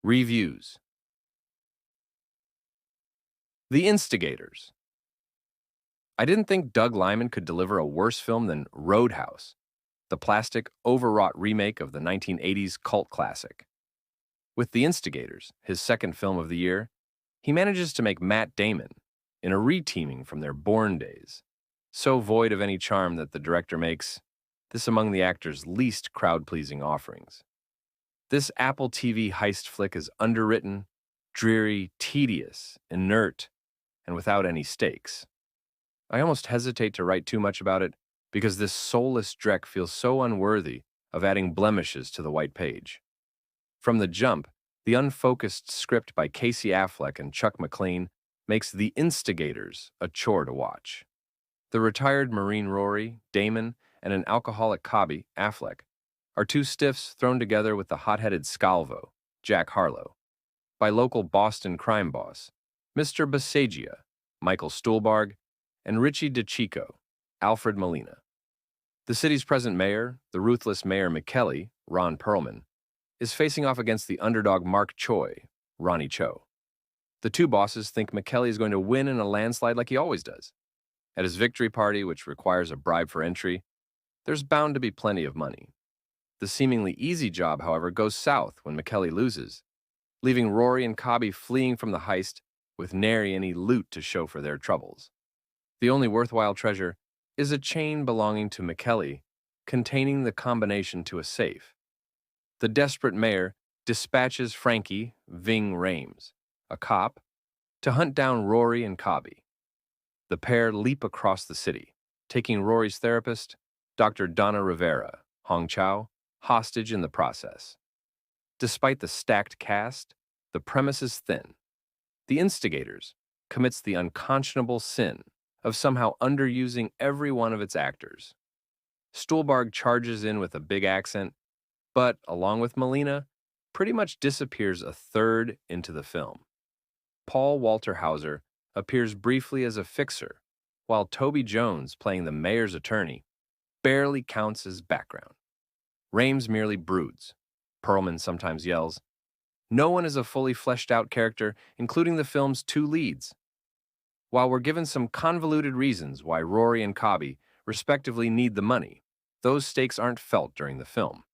Reviews. The Instigators. I didn't think Doug Liman could deliver a worse film than Roadhouse, the plastic, overwrought remake of the 1980s cult classic. With The Instigators, his second film of the year, he manages to make Matt Damon, in a reteaming from their Bourne days, so void of any charm that the director makes this among the actor's least crowd-pleasing offerings. This Apple TV heist flick is underwritten, dreary, tedious, inert, and without any stakes. I almost hesitate to write too much about it because this soulless dreck feels so unworthy of adding blemishes to the white page. From the jump, the unfocused script by Casey Affleck and Chuck McLean makes The Instigators a chore to watch. The retired Marine Rory, Damon, and an alcoholic Cobby, Affleck, are two stiffs thrown together with the hot-headed Scalvo, Jack Harlow, by local Boston crime boss, Mr. Basagia, Michael Stuhlbarg, and Richie DeChico, Alfred Molina. The city's present mayor, the ruthless Mayor McKelly, Ron Perlman, is facing off against the underdog Mark Choi, Ronnie Cho. The two bosses think McKelly is going to win in a landslide like he always does. At his victory party, which requires a bribe for entry, there's bound to be plenty of money. The seemingly easy job, however, goes south when McKelly loses, leaving Rory and Cobby fleeing from the heist with nary any loot to show for their troubles. The only worthwhile treasure is a chain belonging to McKelly, containing the combination to a safe. The desperate mayor dispatches Frankie, Ving Rhames, a cop, to hunt down Rory and Cobby. The pair leap across the city, taking Rory's therapist, Dr. Donna Rivera, Hong Chow, hostage in the process. Despite the stacked cast, the premise is thin. The Instigators commits the unconscionable sin of somehow underusing every one of its actors. Stuhlbarg charges in with a big accent, but, along with Molina, pretty much disappears a third into the film. Paul Walter Hauser appears briefly as a fixer, while Toby Jones, playing the mayor's attorney, barely counts as background. Rhames merely broods. Perlman sometimes yells. No one is a fully fleshed-out character, including the film's two leads. While we're given some convoluted reasons why Rory and Cobby, respectively, need the money, those stakes aren't felt during the film.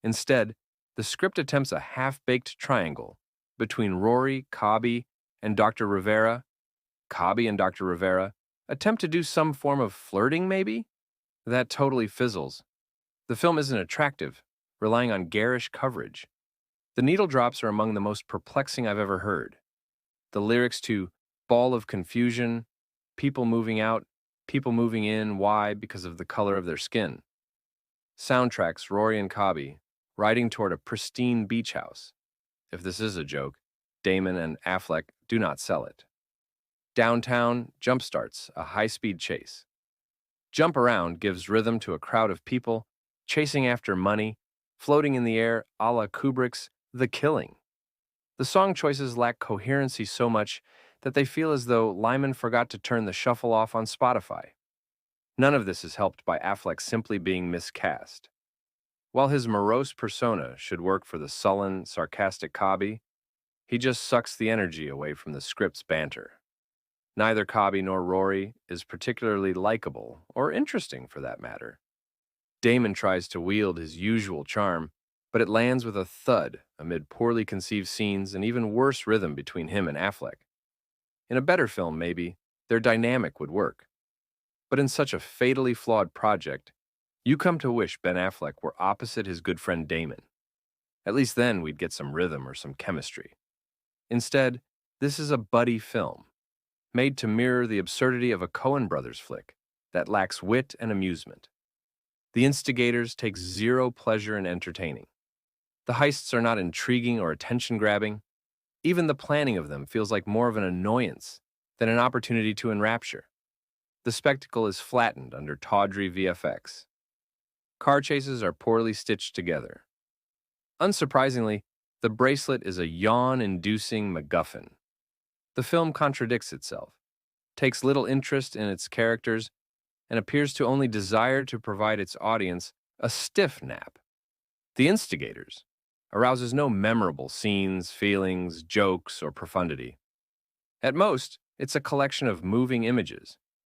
Instead, the script attempts a half-baked triangle between Rory, Cobby, and Dr. Rivera. Cobby and Dr. Rivera attempt to do some form of flirting, maybe? That totally fizzles. The film isn't attractive, relying on garish coverage. The needle drops are among the most perplexing I've ever heard. The lyrics to Ball of Confusion, people moving out, people moving in, why? Because of the color of their skin. Soundtracks Rory and Cobby riding toward a pristine beach house. If this is a joke, Damon and Affleck do not sell it. Downtown jumpstarts a high-speed chase. Jump Around gives rhythm to a crowd of people chasing after money, floating in the air a la Kubrick's The Killing. The song choices lack coherency so much that they feel as though Liman forgot to turn the shuffle off on Spotify. None of this is helped by Affleck simply being miscast. While his morose persona should work for the sullen, sarcastic Cobby, he just sucks the energy away from the script's banter. Neither Cobby nor Rory is particularly likable, or interesting for that matter. Damon tries to wield his usual charm, but it lands with a thud amid poorly conceived scenes and even worse rhythm between him and Affleck. In a better film, maybe, their dynamic would work. But in such a fatally flawed project, you come to wish Ben Affleck were opposite his good friend Damon. At least then we'd get some rhythm or some chemistry. Instead, this is a buddy film, made to mirror the absurdity of a Coen Brothers flick that lacks wit and amusement. The Instigators take zero pleasure in entertaining. The heists are not intriguing or attention-grabbing. Even the planning of them feels like more of an annoyance than an opportunity to enrapture. The spectacle is flattened under tawdry VFX. Car chases are poorly stitched together. Unsurprisingly, the bracelet is a yawn-inducing MacGuffin. The film contradicts itself, takes little interest in its characters, and appears to only desire to provide its audience a stiff nap. The Instigators, arouses no memorable scenes, feelings, jokes, or profundity. At most, it's a collection of moving images,